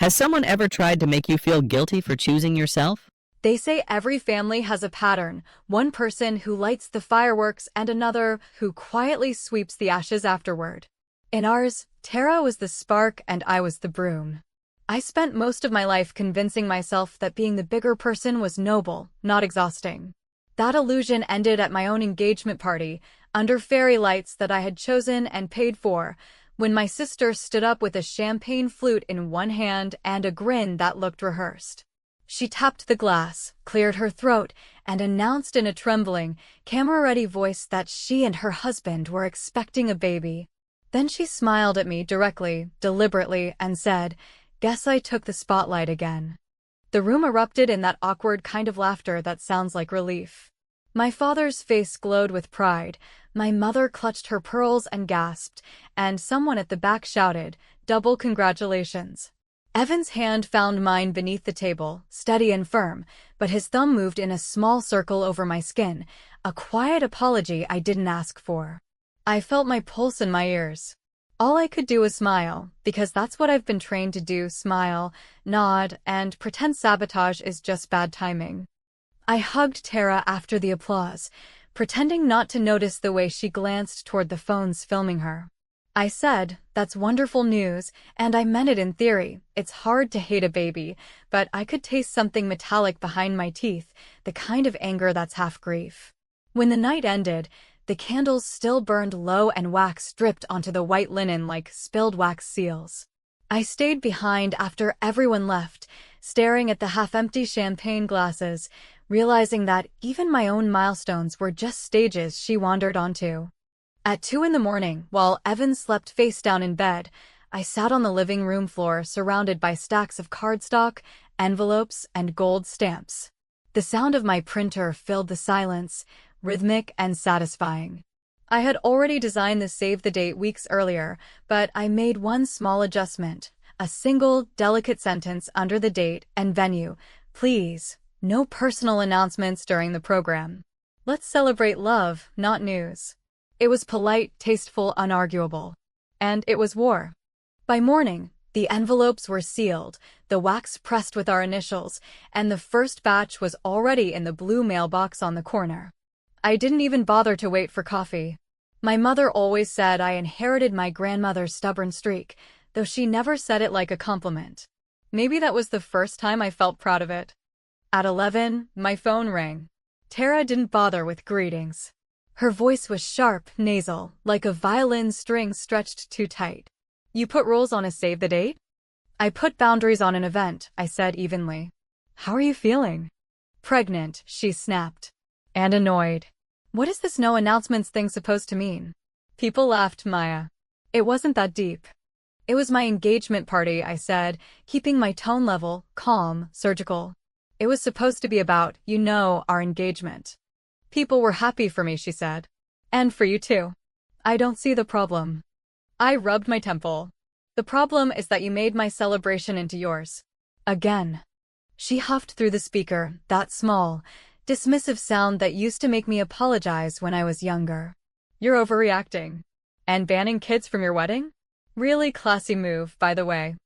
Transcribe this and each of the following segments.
Has someone ever tried to make you feel guilty for choosing yourself? They say every family has a pattern, one person who lights the fireworks and another who quietly sweeps the ashes afterward. In ours, Tara was the spark and I was the broom. I spent most of my life convincing myself that being the bigger person was noble, not exhausting. That illusion ended at my own engagement party, under fairy lights that I had chosen and paid for, when my sister stood up with a champagne flute in one hand and a grin that looked rehearsed. She tapped the glass, cleared her throat, and announced in a trembling, camera-ready voice that she and her husband were expecting a baby. Then she smiled at me directly, deliberately, and said, "Guess I took the spotlight again." The room erupted in that awkward kind of laughter that sounds like relief. My father's face glowed with pride, my mother clutched her pearls and gasped, and someone at the back shouted, "Double congratulations." Evan's hand found mine beneath the table, steady and firm, but his thumb moved in a small circle over my skin, a quiet apology I didn't ask for. I felt my pulse in my ears. All I could do was smile, because that's what I've been trained to do: smile, nod, and pretend sabotage is just bad timing. I hugged Tara after the applause, pretending not to notice the way she glanced toward the phones filming her. I said, "That's wonderful news," and I meant it in theory. It's hard to hate a baby, but I could taste something metallic behind my teeth, the kind of anger that's half grief. When the night ended, the candles still burned low and wax dripped onto the white linen like spilled wax seals. I stayed behind after everyone left, staring at the half-empty champagne glasses, realizing that even my own milestones were just stages she wandered onto. At 2 in the morning, while Evan slept face down in bed, I sat on the living room floor surrounded by stacks of cardstock, envelopes, and gold stamps. The sound of my printer filled the silence, rhythmic and satisfying. I had already designed the save the date weeks earlier, but I made one small adjustment, a single, delicate sentence under the date and venue: "Please, no personal announcements during the program. Let's celebrate love, not news." It was polite, tasteful, unarguable. And it was war. By morning, the envelopes were sealed, the wax pressed with our initials, and the first batch was already in the blue mailbox on the corner. I didn't even bother to wait for coffee. My mother always said I inherited my grandmother's stubborn streak, though she never said it like a compliment. Maybe that was the first time I felt proud of it. At 11, my phone rang. Tara didn't bother with greetings. Her voice was sharp, nasal, like a violin string stretched too tight. "You put rules on a save the date?" "I put boundaries on an event," I said evenly. "How are you feeling?" "Pregnant," she snapped. "And annoyed." "What is this no announcements thing supposed to mean?" People laughed, Maya. "It wasn't that deep." "It was my engagement party," I said, keeping my tone level, calm, surgical. "It was supposed to be about, our engagement." "People were happy for me," she said. "And for you too." "I don't see the problem." I rubbed my temple. "The problem is that you made my celebration into yours." Again. She huffed through the speaker, that small, dismissive sound that used to make me apologize when I was younger. "You're overreacting. And banning kids from your wedding? Really classy move, by the way."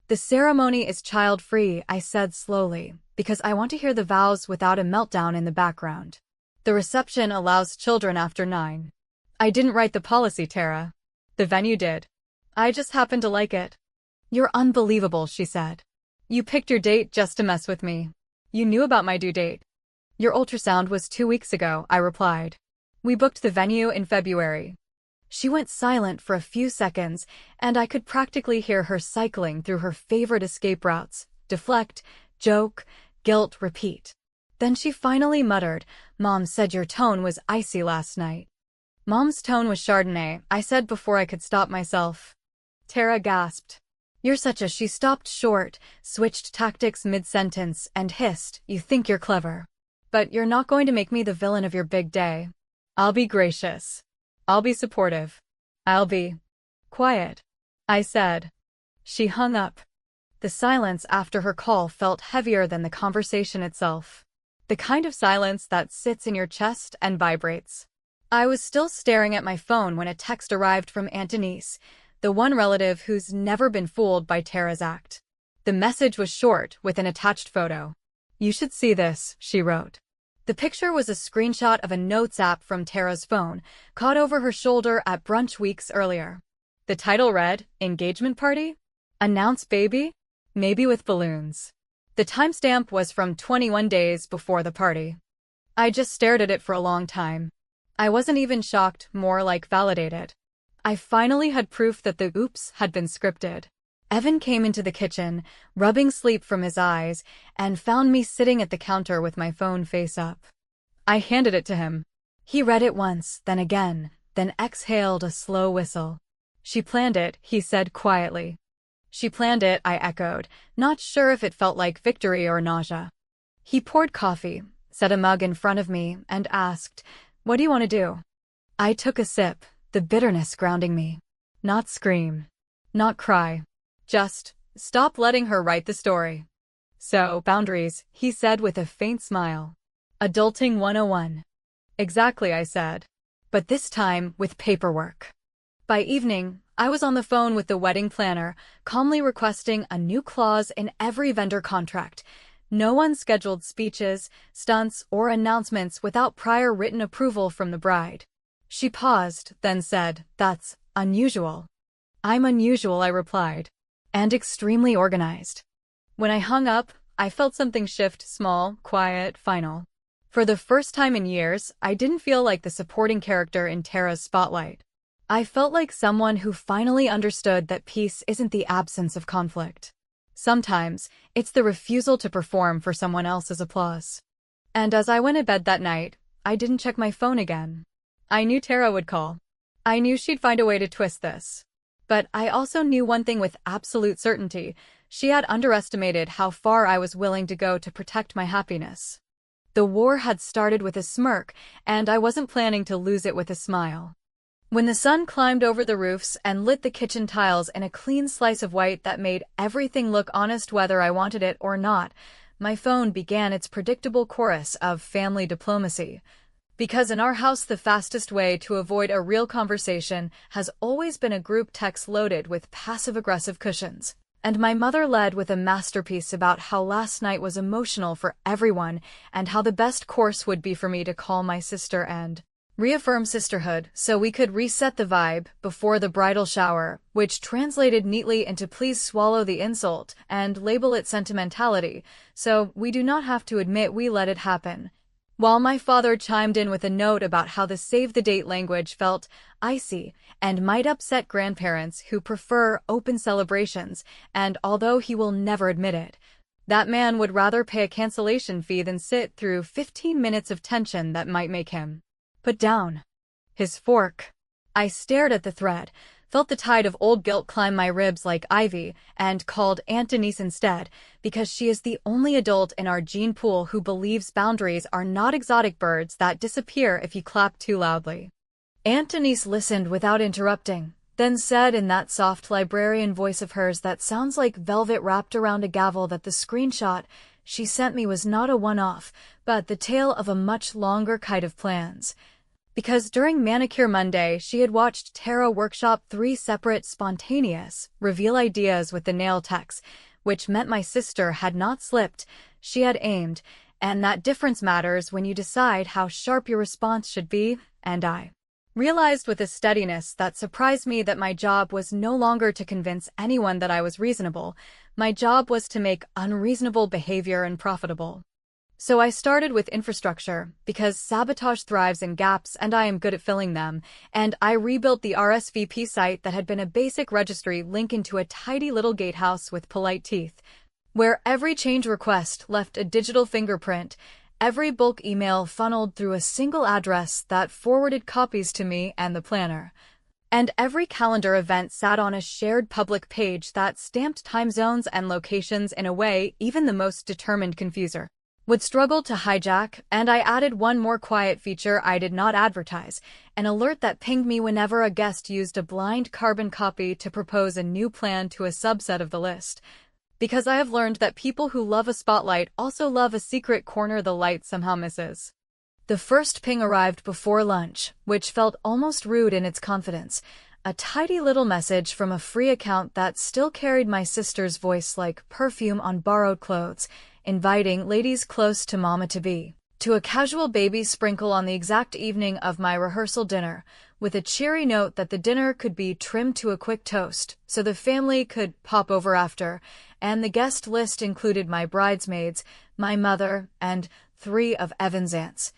"The ceremony is child-free," I said slowly, because I want to hear the vows without a meltdown in the background. "The reception allows children after 9. I didn't write the policy, Tara. The venue did. I just happened to like it." "You're unbelievable," she said. "You picked your date just to mess with me. You knew about my due date." "Your ultrasound was 2 weeks ago," I replied. "We booked the venue in February." She went silent for a few seconds, and I could practically hear her cycling through her favorite escape routes: deflect, joke, guilt, repeat. Then she finally muttered, "Mom said your tone was icy last night." "Mom's tone was Chardonnay," I said before I could stop myself. Tara gasped. "You're such a—" She stopped short, switched tactics mid-sentence, and hissed, "You think you're clever. But you're not going to make me the villain of your big day." "I'll be gracious. I'll be supportive. I'll be quiet," I said. She hung up. The silence after her call felt heavier than the conversation itself. The kind of silence that sits in your chest and vibrates. I was still staring at my phone when a text arrived from Aunt Denise, the one relative who's never been fooled by Tara's act. The message was short, with an attached photo. "You should see this," she wrote. The picture was a screenshot of a notes app from Tara's phone, caught over her shoulder at brunch weeks earlier. The title read, "Engagement Party? Announce baby? Maybe with balloons." The timestamp was from 21 days before the party. I just stared at it for a long time. I wasn't even shocked, more like validated. I finally had proof that the oops had been scripted. Evan came into the kitchen, rubbing sleep from his eyes, and found me sitting at the counter with my phone face up. I handed it to him. He read it once, then again, then exhaled a slow whistle. "She planned it," he said quietly. "She planned it," I echoed, not sure if it felt like victory or nausea. He poured coffee, set a mug in front of me, and asked, "What do you want to do?" I took a sip, the bitterness grounding me. Not scream. Not cry. Just stop letting her write the story. "So, boundaries," he said with a faint smile. "Adulting 101. "Exactly," I said. But this time with paperwork. By evening, I was on the phone with the wedding planner, calmly requesting a new clause in every vendor contract. No unscheduled speeches, stunts, or announcements without prior written approval from the bride. She paused, then said, "That's unusual." "I'm unusual," I replied. "And extremely organized." When I hung up, I felt something shift, small, quiet, final. For the first time in years, I didn't feel like the supporting character in Tara's Spotlight. I felt like someone who finally understood that peace isn't the absence of conflict. Sometimes, it's the refusal to perform for someone else's applause. And as I went to bed that night, I didn't check my phone again. I knew Tara would call. I knew she'd find a way to twist this. But I also knew one thing with absolute certainty: she had underestimated how far I was willing to go to protect my happiness. The war had started with a smirk, and I wasn't planning to lose it with a smile. When the sun climbed over the roofs and lit the kitchen tiles in a clean slice of white that made everything look honest whether I wanted it or not, my phone began its predictable chorus of family diplomacy. Because in our house, the fastest way to avoid a real conversation has always been a group text loaded with passive-aggressive cushions. And my mother led with a masterpiece about how last night was emotional for everyone and how the best course would be for me to call my sister and reaffirm sisterhood so we could reset the vibe before the bridal shower, which translated neatly into "please swallow the insult" and label it sentimentality, so we do not have to admit we let it happen. While my father chimed in with a note about how the save-the-date language felt icy and might upset grandparents who prefer open celebrations, and although he will never admit it, that man would rather pay a cancellation fee than sit through 15 minutes of tension that might make him put down his fork. I stared at the thread, felt the tide of old guilt climb my ribs like ivy, and called Aunt Denise instead, because she is the only adult in our gene pool who believes boundaries are not exotic birds that disappear if you clap too loudly. Aunt Denise listened without interrupting, then said in that soft librarian voice of hers that sounds like velvet wrapped around a gavel that the screenshot she sent me was not a one-off, but the tale of a much longer kite of plans. Because during Manicure Monday, she had watched Tara workshop 3 separate, spontaneous, reveal ideas with the nail techs, which meant my sister had not slipped, she had aimed, and that difference matters when you decide how sharp your response should be, and I realized with a steadiness that surprised me that my job was no longer to convince anyone that I was reasonable. My job was to make unreasonable behavior unprofitable. So I started with infrastructure, because sabotage thrives in gaps and I am good at filling them, and I rebuilt the RSVP site that had been a basic registry link into a tidy little gatehouse with polite teeth, where every change request left a digital fingerprint, every bulk email funneled through a single address that forwarded copies to me and the planner, and every calendar event sat on a shared public page that stamped time zones and locations in a way even the most determined confuser would struggle to hijack. And I added one more quiet feature I did not advertise, an alert that pinged me whenever a guest used a blind carbon copy to propose a new plan to a subset of the list. Because I have learned that people who love a spotlight also love a secret corner the light somehow misses. The first ping arrived before lunch, which felt almost rude in its confidence. a tidy little message from a free account that still carried my sister's voice like perfume on borrowed clothes, inviting ladies close to mama-to-be to a casual baby sprinkle on the exact evening of my rehearsal dinner, with a cheery note that the dinner could be trimmed to a quick toast so the family could pop over after, and the guest list included my bridesmaids, my mother, and 3 of Evan's aunts.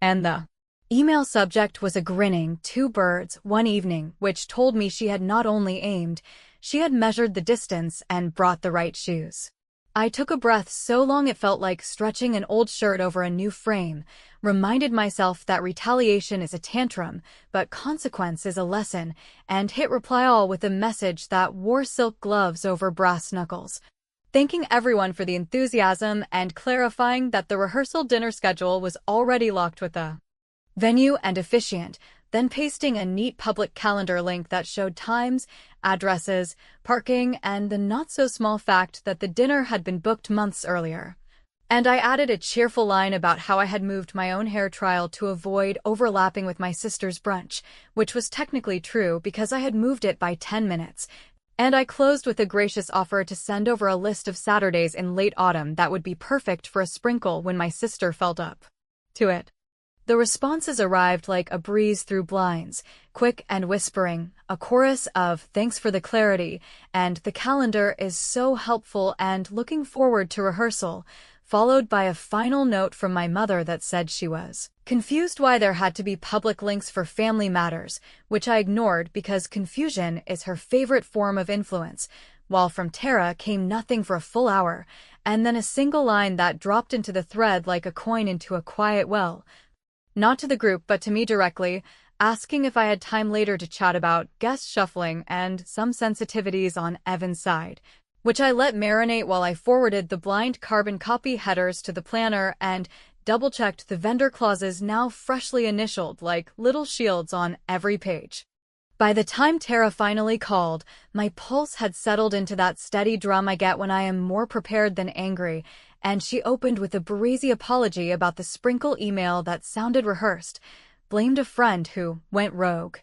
And the email subject was a grinning 2 birds, 1 evening, which told me she had not only aimed, she had measured the distance and brought the right shoes. I took a breath so long it felt like stretching an old shirt over a new frame, reminded myself that retaliation is a tantrum, but consequence is a lesson, and hit reply all with a message that wore silk gloves over brass knuckles, thanking everyone for the enthusiasm and clarifying that the rehearsal dinner schedule was already locked with a venue and officiant, then pasting a neat public calendar link that showed times, addresses, parking, and the not-so-small fact that the dinner had been booked months earlier. And I added a cheerful line about how I had moved my own hair trial to avoid overlapping with my sister's brunch, which was technically true because I had moved it by 10 minutes. And I closed with a gracious offer to send over a list of Saturdays in late autumn that would be perfect for a sprinkle when my sister felt up to it. The responses arrived like a breeze through blinds, quick and whispering, a chorus of "thanks for the clarity" and "the calendar is so helpful" and "looking forward to rehearsal," followed by a final note from my mother that said she was confused why there had to be public links for family matters, which I ignored because confusion is her favorite form of influence, while from Tara came nothing for a full hour, and then a single line that dropped into the thread like a coin into a quiet well. Not to the group but to me directly, asking if I had time later to chat about guest shuffling and some sensitivities on Evan's side, which I let marinate while I forwarded the blind carbon copy headers to the planner and double-checked the vendor clauses now freshly initialed like little shields on every page. By the time Tara finally called, my pulse had settled into that steady drum I get when I am more prepared than angry, and she opened with a breezy apology about the sprinkle email that sounded rehearsed, blamed a friend who went rogue,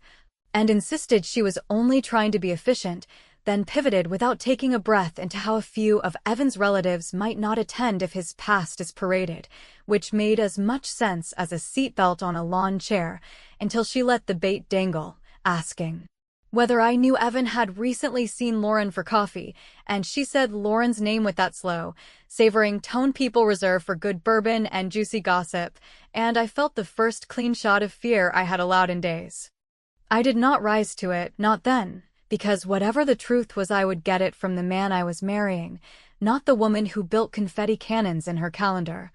and insisted she was only trying to be efficient, then pivoted without taking a breath into how a few of Evan's relatives might not attend if his past is paraded, which made as much sense as a seatbelt on a lawn chair, until she let the bait dangle, asking whether I knew Evan had recently seen Lauren for coffee, and she said Lauren's name with that slow, savoring tone people reserve for good bourbon and juicy gossip, and I felt the first clean shot of fear I had allowed in days. I did not rise to it, not then, because whatever the truth was I would get it from the man I was marrying, not the woman who built confetti cannons in her calendar.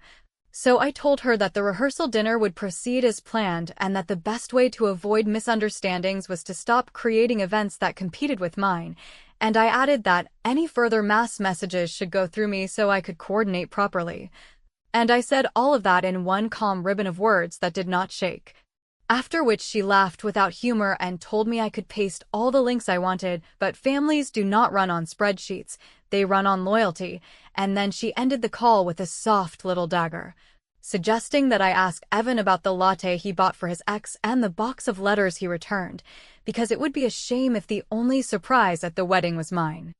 So I told her that the rehearsal dinner would proceed as planned and that the best way to avoid misunderstandings was to stop creating events that competed with mine, and I added that any further mass messages should go through me so I could coordinate properly. And I said all of that in one calm ribbon of words that did not shake. After which she laughed without humor and told me I could paste all the links I wanted, but families do not run on spreadsheets, they run on loyalty, and then she ended the call with a soft little dagger, suggesting that I ask Evan about the latte he bought for his ex and the box of letters he returned, because it would be a shame if the only surprise at the wedding was mine.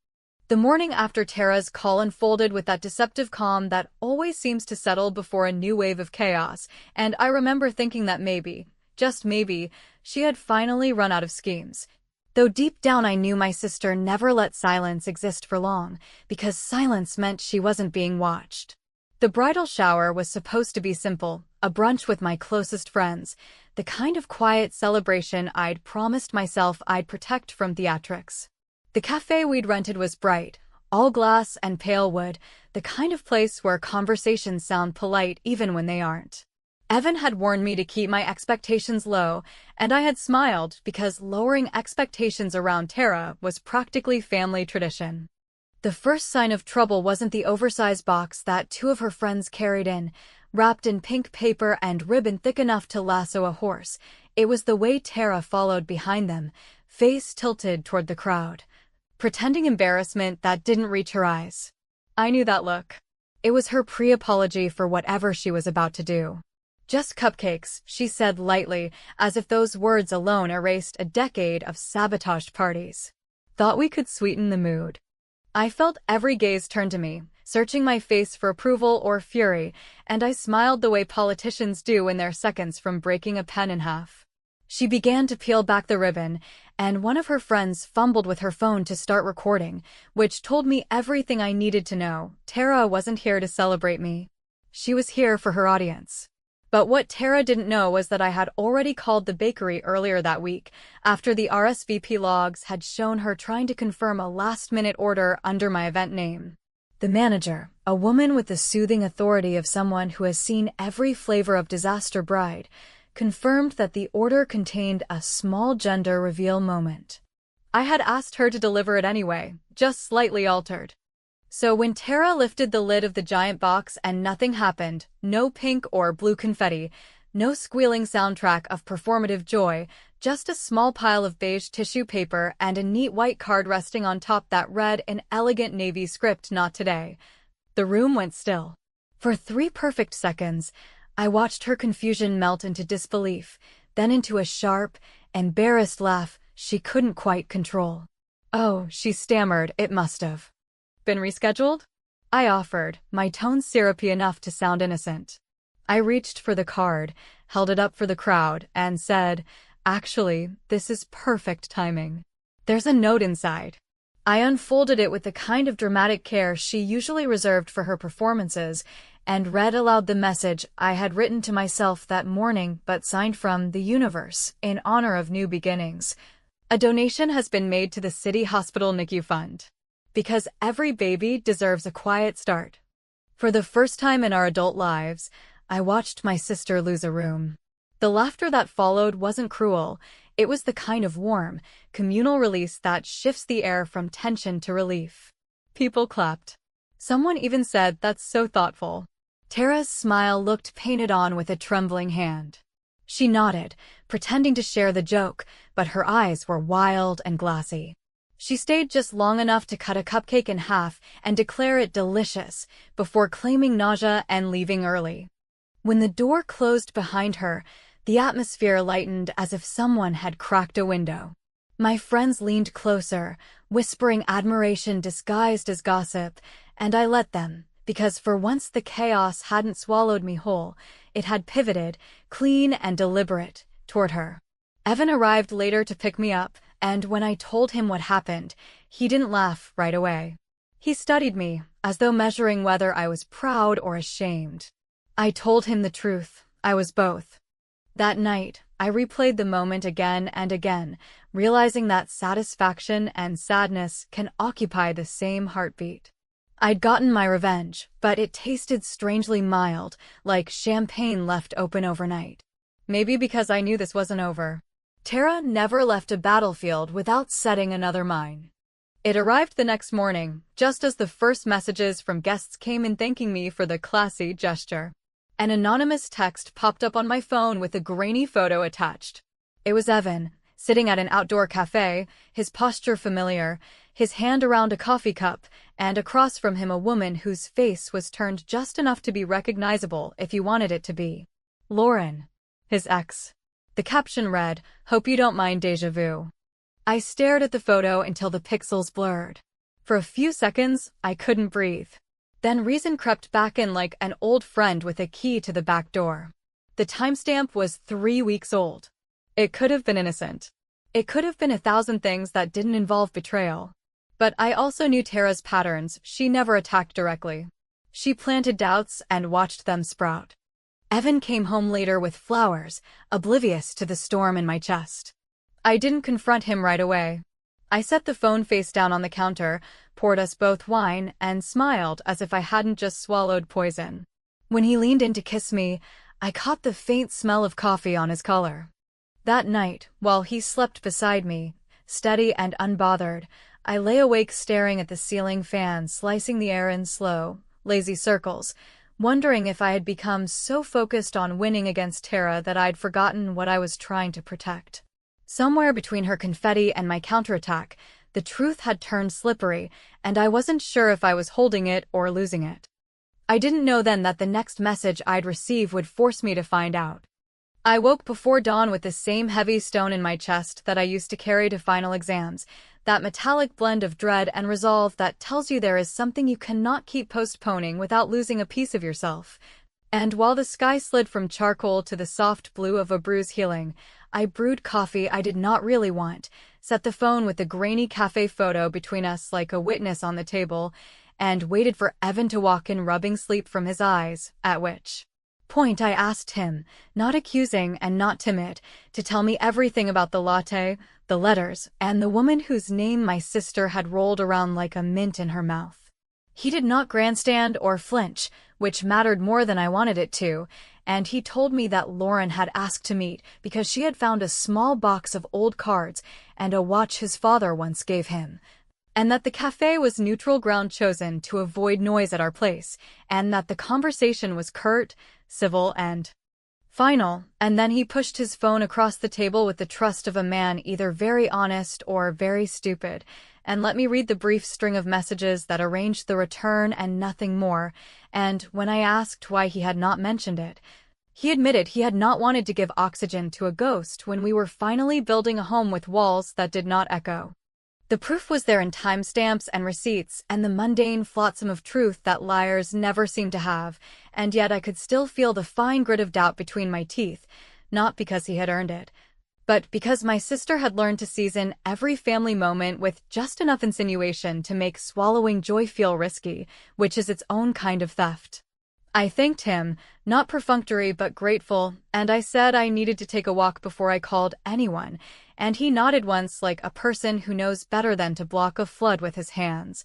The morning after Tara's call unfolded with that deceptive calm that always seems to settle before a new wave of chaos, and I remember thinking that maybe, just maybe, she had finally run out of schemes. Though deep down I knew my sister never let silence exist for long, because silence meant she wasn't being watched. The bridal shower was supposed to be simple, a brunch with my closest friends, the kind of quiet celebration I'd promised myself I'd protect from theatrics. The cafe we'd rented was bright, all glass and pale wood, the kind of place where conversations sound polite even when they aren't. Evan had warned me to keep my expectations low, and I had smiled because lowering expectations around Tara was practically family tradition. The first sign of trouble wasn't the oversized box that 2 of her friends carried in, wrapped in pink paper and ribbon thick enough to lasso a horse. It was the way Tara followed behind them, face tilted toward the crowd, pretending embarrassment that didn't reach her eyes. I knew that look. It was her pre-apology for whatever she was about to do. Just cupcakes, she said lightly, as if those words alone erased a decade of sabotaged parties. Thought we could sweeten the mood. I felt every gaze turn to me, searching my face for approval or fury, and I smiled the way politicians do in their seconds from breaking a pen in half. She began to peel back the ribbon, and one of her friends fumbled with her phone to start recording, which told me everything I needed to know. Tara wasn't here to celebrate me. She was here for her audience. But what Tara didn't know was that I had already called the bakery earlier that week, after the RSVP logs had shown her trying to confirm a last-minute order under my event name. The manager, a woman with the soothing authority of someone who has seen every flavor of Disaster Bride, confirmed that the order contained a small gender reveal moment. I had asked her to deliver it anyway, just slightly altered. So when Tara lifted the lid of the giant box and nothing happened, no pink or blue confetti, no squealing soundtrack of performative joy, just a small pile of beige tissue paper and a neat white card resting on top that read in elegant navy script, "Not today," the room went still. For 3 perfect seconds, I watched her confusion melt into disbelief, then into a sharp, embarrassed laugh she couldn't quite control. "Oh," she stammered, "it must have been rescheduled?" I offered, my tone syrupy enough to sound innocent. I reached for the card, held it up for the crowd, and said, "Actually, this is perfect timing. There's a note inside." I unfolded it with the kind of dramatic care she usually reserved for her performances, and read aloud the message I had written to myself that morning but signed from the universe, in honor of new beginnings. "A donation has been made to the City Hospital NICU Fund. Because every baby deserves a quiet start." For the first time in our adult lives, I watched my sister lose a room. The laughter that followed wasn't cruel. It was the kind of warm, communal release that shifts the air from tension to relief. People clapped. Someone even said, "That's so thoughtful." Tara's smile looked painted on with a trembling hand. She nodded, pretending to share the joke, but her eyes were wild and glassy. She stayed just long enough to cut a cupcake in half and declare it delicious, before claiming nausea and leaving early. When the door closed behind her, the atmosphere lightened as if someone had cracked a window. My friends leaned closer, whispering admiration disguised as gossip, and I let them, because for once the chaos hadn't swallowed me whole. It had pivoted, clean and deliberate, toward her. Evan arrived later to pick me up, and when I told him what happened, he didn't laugh right away. He studied me, as though measuring whether I was proud or ashamed. I told him the truth. I was both. That night, I replayed the moment again and again, realizing that satisfaction and sadness can occupy the same heartbeat. I'd gotten my revenge, but it tasted strangely mild, like champagne left open overnight. Maybe because I knew this wasn't over. Tara never left a battlefield without setting another mine. It arrived the next morning, just as the first messages from guests came in thanking me for the classy gesture. An anonymous text popped up on my phone with a grainy photo attached. It was Evan, sitting at an outdoor cafe, his posture familiar, his hand around a coffee cup, and across from him a woman whose face was turned just enough to be recognizable if you wanted it to be. Lauren, his ex. The caption read, "Hope you don't mind déjà vu." I stared at the photo until the pixels blurred. For a few seconds, I couldn't breathe. Then reason crept back in like an old friend with a key to the back door. The timestamp was 3 weeks old. It could have been innocent. It could have been 1,000 things that didn't involve betrayal. But I also knew Tara's patterns. She never attacked directly. She planted doubts and watched them sprout. Evan came home later with flowers, oblivious to the storm in my chest. I didn't confront him right away. I set the phone face down on the counter, poured us both wine, and smiled as if I hadn't just swallowed poison. When he leaned in to kiss me, I caught the faint smell of coffee on his collar. That night, while he slept beside me, steady and unbothered, I lay awake staring at the ceiling fan slicing the air in slow, lazy circles, wondering if I had become so focused on winning against Tara that I'd forgotten what I was trying to protect. Somewhere between her confetti and my counterattack, the truth had turned slippery, and I wasn't sure if I was holding it or losing it. I didn't know then that the next message I'd receive would force me to find out. I woke before dawn with the same heavy stone in my chest that I used to carry to final exams, that metallic blend of dread and resolve that tells you there is something you cannot keep postponing without losing a piece of yourself. And while the sky slid from charcoal to the soft blue of a bruise healing, I brewed coffee I did not really want, set the phone with the grainy cafe photo between us like a witness on the table, and waited for Evan to walk in, rubbing sleep from his eyes, at which point I asked him, not accusing and not timid, to tell me everything about the latte, the letters, and the woman whose name my sister had rolled around like a mint in her mouth. He did not grandstand or flinch, which mattered more than I wanted it to, and he told me that Lauren had asked to meet because she had found a small box of old cards and a watch his father once gave him, and that the cafe was neutral ground chosen to avoid noise at our place, and that the conversation was curt, civil, and final. And then he pushed his phone across the table with the trust of a man either very honest or very stupid, and let me read the brief string of messages that arranged the return and nothing more. And when I asked why he had not mentioned it, he admitted he had not wanted to give oxygen to a ghost when we were finally building a home with walls that did not echo. The proof was there in timestamps and receipts and the mundane flotsam of truth that liars never seem to have, and yet I could still feel the fine grit of doubt between my teeth, not because he had earned it, but because my sister had learned to season every family moment with just enough insinuation to make swallowing joy feel risky, which is its own kind of theft. I thanked him, not perfunctory but grateful, and I said I needed to take a walk before I called anyone, and he nodded once like a person who knows better than to block a flood with his hands.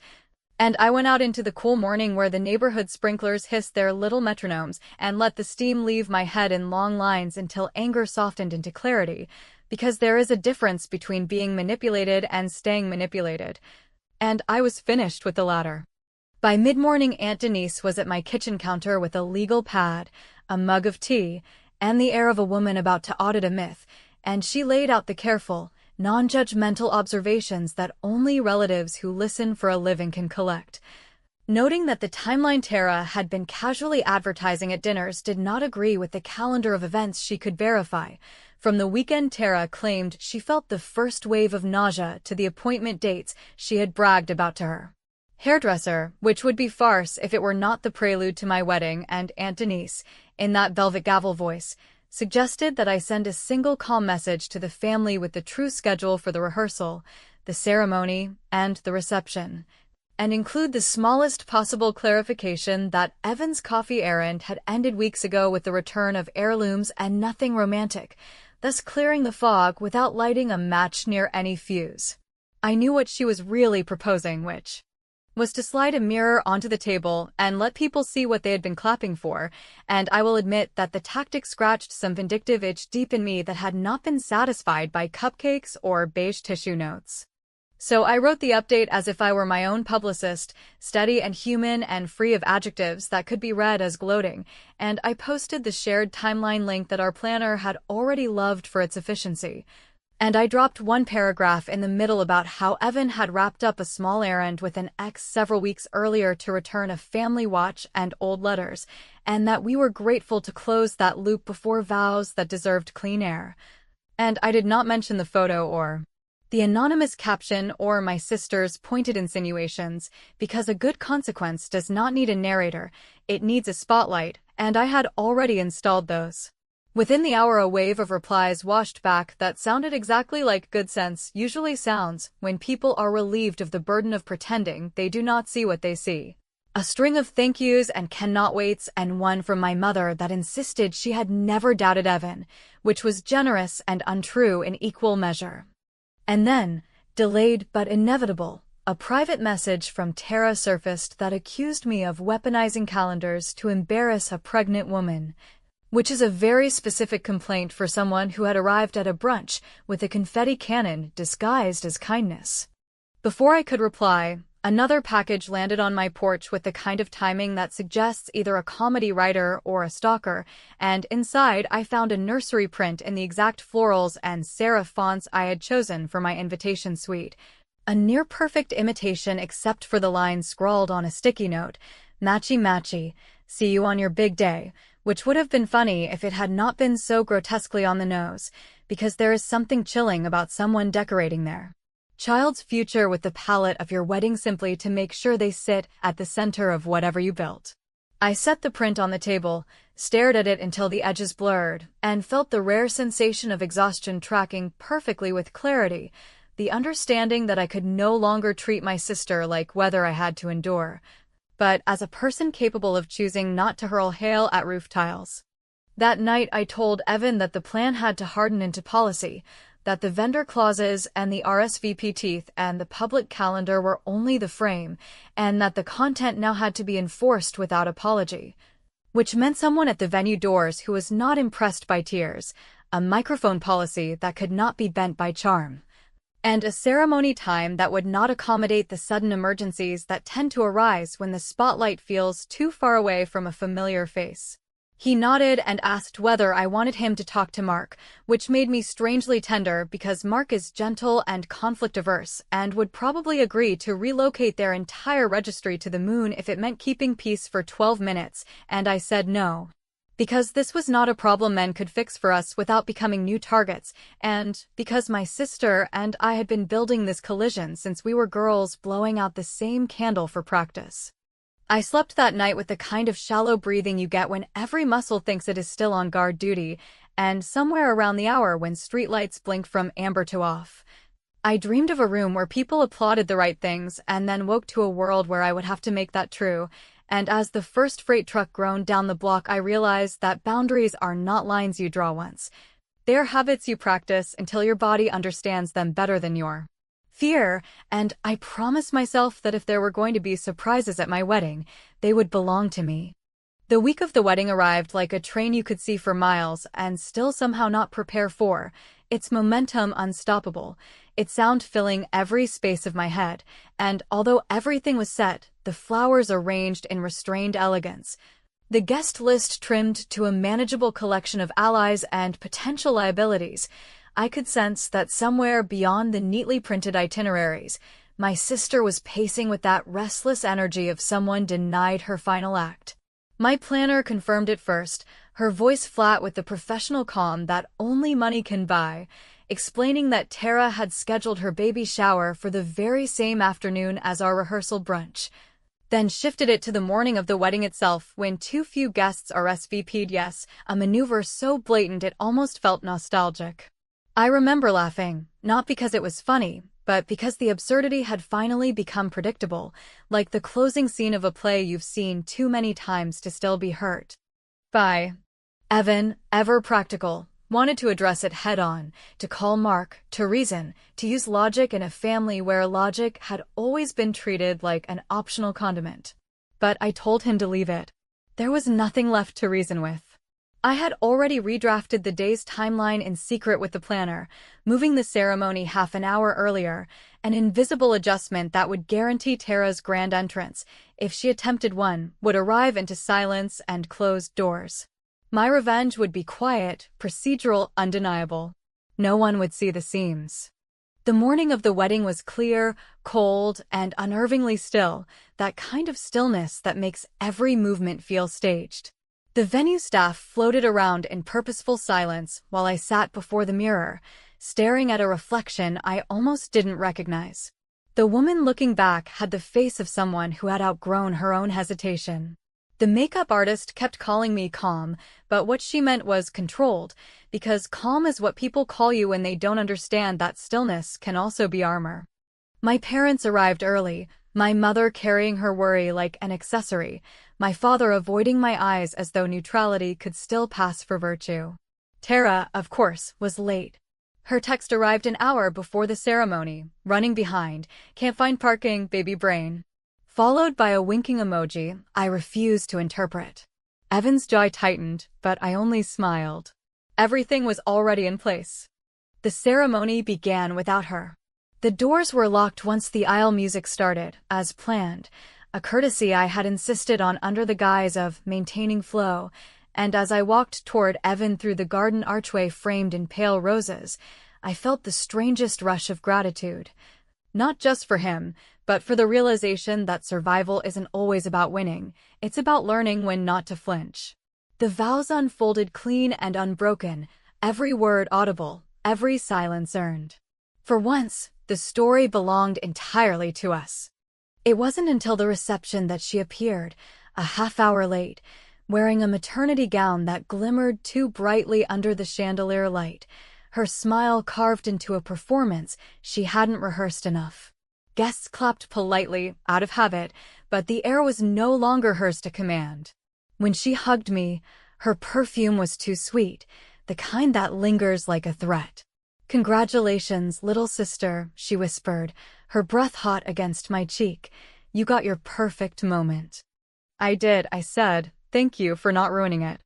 And I went out into the cool morning where the neighborhood sprinklers hissed their little metronomes and let the steam leave my head in long lines until anger softened into clarity, because there is a difference between being manipulated and staying manipulated. And I was finished with the latter. By mid-morning, Aunt Denise was at my kitchen counter with a legal pad, a mug of tea, and the air of a woman about to audit a myth, and she laid out the careful, non-judgmental observations that only relatives who listen for a living can collect. Noting that the timeline Tara had been casually advertising at dinners did not agree with the calendar of events she could verify. From the weekend Tara claimed she felt the first wave of nausea to the appointment dates she had bragged about to her hairdresser, which would be farce if it were not the prelude to my wedding, and Aunt Denise, in that velvet gavel voice, suggested that I send a single calm message to the family with the true schedule for the rehearsal, the ceremony, and the reception, and include the smallest possible clarification that Evan's coffee errand had ended weeks ago with the return of heirlooms and nothing romantic, thus clearing the fog without lighting a match near any fuse. I knew what she was really proposing, which was to slide a mirror onto the table and let people see what they had been clapping for, and I will admit that the tactic scratched some vindictive itch deep in me that had not been satisfied by cupcakes or beige tissue notes. So I wrote the update as if I were my own publicist, steady and human and free of adjectives that could be read as gloating, and I posted the shared timeline link that our planner had already loved for its efficiency. And I dropped one paragraph in the middle about how Evan had wrapped up a small errand with an ex several weeks earlier to return a family watch and old letters, and that we were grateful to close that loop before vows that deserved clean air. And I did not mention the photo or the anonymous caption or my sister's pointed insinuations, because a good consequence does not need a narrator, it needs a spotlight, and I had already installed those. Within the hour, a wave of replies washed back that sounded exactly like good sense usually sounds when people are relieved of the burden of pretending they do not see what they see. A string of thank yous and cannot waits, and one from my mother that insisted she had never doubted Evan, which was generous and untrue in equal measure. And then, delayed but inevitable, a private message from Tara surfaced that accused me of weaponizing calendars to embarrass a pregnant woman, which is a very specific complaint for someone who had arrived at a brunch with a confetti cannon disguised as kindness. Before I could reply, another package landed on my porch with the kind of timing that suggests either a comedy writer or a stalker, and inside I found a nursery print in the exact florals and serif fonts I had chosen for my invitation suite. A near-perfect imitation except for the lines scrawled on a sticky note, matchy-matchy, See you on your big day, which would have been funny if it had not been so grotesquely on the nose, because there is something chilling about someone decorating their child's future with the palette of your wedding simply to make sure they sit at the center of whatever you built. I set the print on the table, stared at it until the edges blurred, and felt the rare sensation of exhaustion tracking perfectly with clarity, the understanding that I could no longer treat my sister like weather I had to endure, but as a person capable of choosing not to hurl hail at roof tiles. That night I told Evan that the plan had to harden into policy, that the vendor clauses and the RSVP teeth and the public calendar were only the frame, and that the content now had to be enforced without apology. Which meant someone at the venue doors who was not impressed by tears, a microphone policy that could not be bent by charm, and a ceremony time that would not accommodate the sudden emergencies that tend to arise when the spotlight feels too far away from a familiar face. He nodded and asked whether I wanted him to talk to Mark, which made me strangely tender because Mark is gentle and conflict-averse and would probably agree to relocate their entire registry to the moon if it meant keeping peace for 12 minutes, and I said no. Because this was not a problem men could fix for us without becoming new targets, and because my sister and I had been building this collision since we were girls blowing out the same candle for practice. I slept that night with the kind of shallow breathing you get when every muscle thinks it is still on guard duty, and somewhere around the hour when streetlights blink from amber to off. I dreamed of a room where people applauded the right things and then woke to a world where I would have to make that true, and as the first freight truck groaned down the block I realized that boundaries are not lines you draw once. They are habits you practice until your body understands them better than your fear, and I promised myself that if there were going to be surprises at my wedding, they would belong to me. The week of the wedding arrived like a train you could see for miles and still somehow not prepare for, its momentum unstoppable, its sound filling every space of my head, and although everything was set, the flowers arranged in restrained elegance, the guest list trimmed to a manageable collection of allies and potential liabilities, I could sense that somewhere beyond the neatly printed itineraries, my sister was pacing with that restless energy of someone denied her final act. My planner confirmed it first, her voice flat with the professional calm that only money can buy, explaining that Tara had scheduled her baby shower for the very same afternoon as our rehearsal brunch, then shifted it to the morning of the wedding itself when too few guests RSVP'd yes, a maneuver so blatant it almost felt nostalgic. I remember laughing, not because it was funny, but because the absurdity had finally become predictable, like the closing scene of a play you've seen too many times to still be hurt by. Evan, ever practical, wanted to address it head-on, to call Mark, to reason, to use logic in a family where logic had always been treated like an optional condiment. But I told him to leave it. There was nothing left to reason with. I had already redrafted the day's timeline in secret with the planner, moving the ceremony half an hour earlier, an invisible adjustment that would guarantee Tara's grand entrance, if she attempted one, would arrive into silence and closed doors. My revenge would be quiet, procedural, undeniable. No one would see the seams. The morning of the wedding was clear, cold, and unnervingly still, that kind of stillness that makes every movement feel staged. The venue staff floated around in purposeful silence while I sat before the mirror, staring at a reflection I almost didn't recognize. The woman looking back had the face of someone who had outgrown her own hesitation. The makeup artist kept calling me calm, but what she meant was controlled, because calm is what people call you when they don't understand that stillness can also be armor. My parents arrived early, my mother carrying her worry like an accessory, my father avoiding my eyes as though neutrality could still pass for virtue. Tara, of course, was late. Her text arrived an hour before the ceremony, running behind, can't find parking, baby brain. Followed by a winking emoji I refused to interpret. Evan's jaw tightened, but I only smiled. Everything was already in place. The ceremony began without her. The doors were locked once the aisle music started, as planned, a courtesy I had insisted on under the guise of maintaining flow, and as I walked toward Evan through the garden archway framed in pale roses, I felt the strangest rush of gratitude. Not just for him, but for the realization that survival isn't always about winning. It's about learning when not to flinch. The vows unfolded clean and unbroken, every word audible, every silence earned. For once, the story belonged entirely to us. It wasn't until the reception that she appeared, a half-hour late, wearing a maternity gown that glimmered too brightly under the chandelier light, her smile carved into a performance she hadn't rehearsed enough. Guests clapped politely, out of habit, but the air was no longer hers to command. When she hugged me, her perfume was too sweet, the kind that lingers like a threat. "Congratulations, little sister," she whispered, her breath hot against my cheek. "You got your perfect moment." "I did," I said. "Thank you for not ruining it."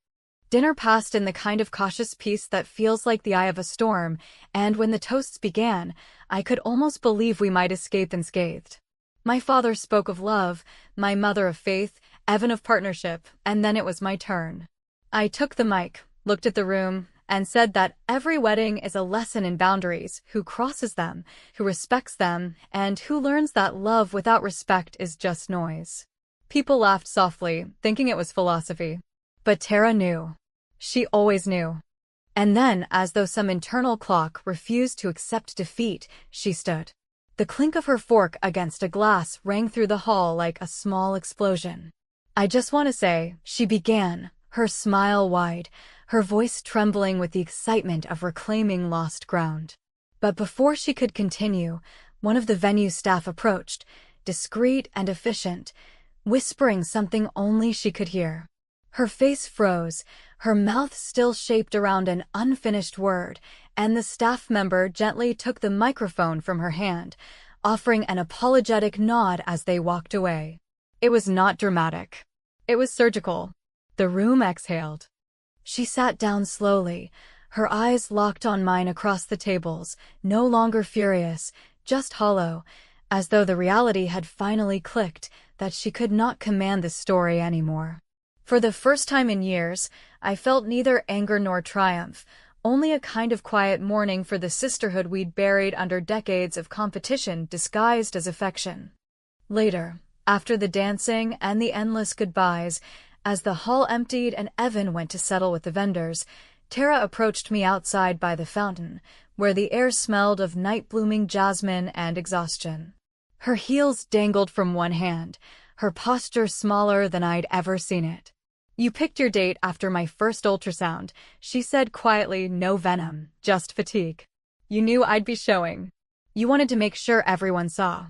Dinner passed in the kind of cautious peace that feels like the eye of a storm, and when the toasts began, I could almost believe we might escape unscathed. My father spoke of love, my mother of faith, Evan of partnership, and then it was my turn. I took the mic, looked at the room, and said that every wedding is a lesson in boundaries, who crosses them, who respects them, and who learns that love without respect is just noise. People laughed softly, thinking it was philosophy. But Tara knew. She always knew. And then, as though some internal clock refused to accept defeat, she stood. The clink of her fork against a glass rang through the hall like a small explosion. "I just want to say," she began, her smile wide, her voice trembling with the excitement of reclaiming lost ground. But before she could continue, one of the venue staff approached, discreet and efficient, whispering something only she could hear. Her face froze, her mouth still shaped around an unfinished word, and the staff member gently took the microphone from her hand, offering an apologetic nod as they walked away. It was not dramatic. It was surgical. The room exhaled. She sat down slowly, her eyes locked on mine across the tables, no longer furious, just hollow, as though the reality had finally clicked that she could not command the story anymore. For the first time in years, I felt neither anger nor triumph, only a kind of quiet mourning for the sisterhood we'd buried under decades of competition disguised as affection. Later, after the dancing and the endless goodbyes, as the hall emptied and Evan went to settle with the vendors, Tara approached me outside by the fountain, where the air smelled of night-blooming jasmine and exhaustion. Her heels dangled from one hand, her posture smaller than I'd ever seen it. "You picked your date after my first ultrasound," she said quietly, no venom, just fatigue. "You knew I'd be showing. You wanted to make sure everyone saw."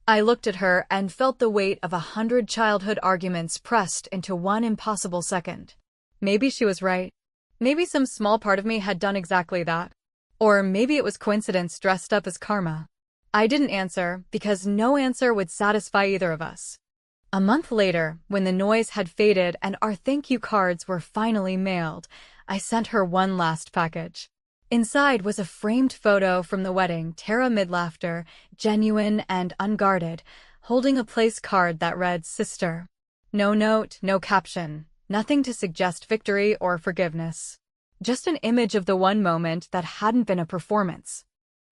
I looked at her and felt the weight of 100 childhood arguments pressed into one impossible second. Maybe she was right. Maybe some small part of me had done exactly that. Or maybe it was coincidence dressed up as karma. I didn't answer, because no answer would satisfy either of us. A month later, when the noise had faded and our thank you cards were finally mailed, I sent her one last package. Inside was a framed photo from the wedding, Tara mid-laughter, genuine and unguarded, holding a place card that read, "Sister." No note, no caption, nothing to suggest victory or forgiveness. Just an image of the one moment that hadn't been a performance.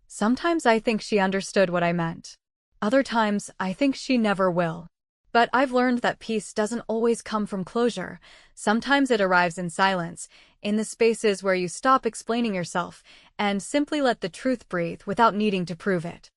Sometimes I think she understood what I meant. Other times, I think she never will. But I've learned that peace doesn't always come from closure. Sometimes it arrives in silence, in the spaces where you stop explaining yourself and simply let the truth breathe without needing to prove it.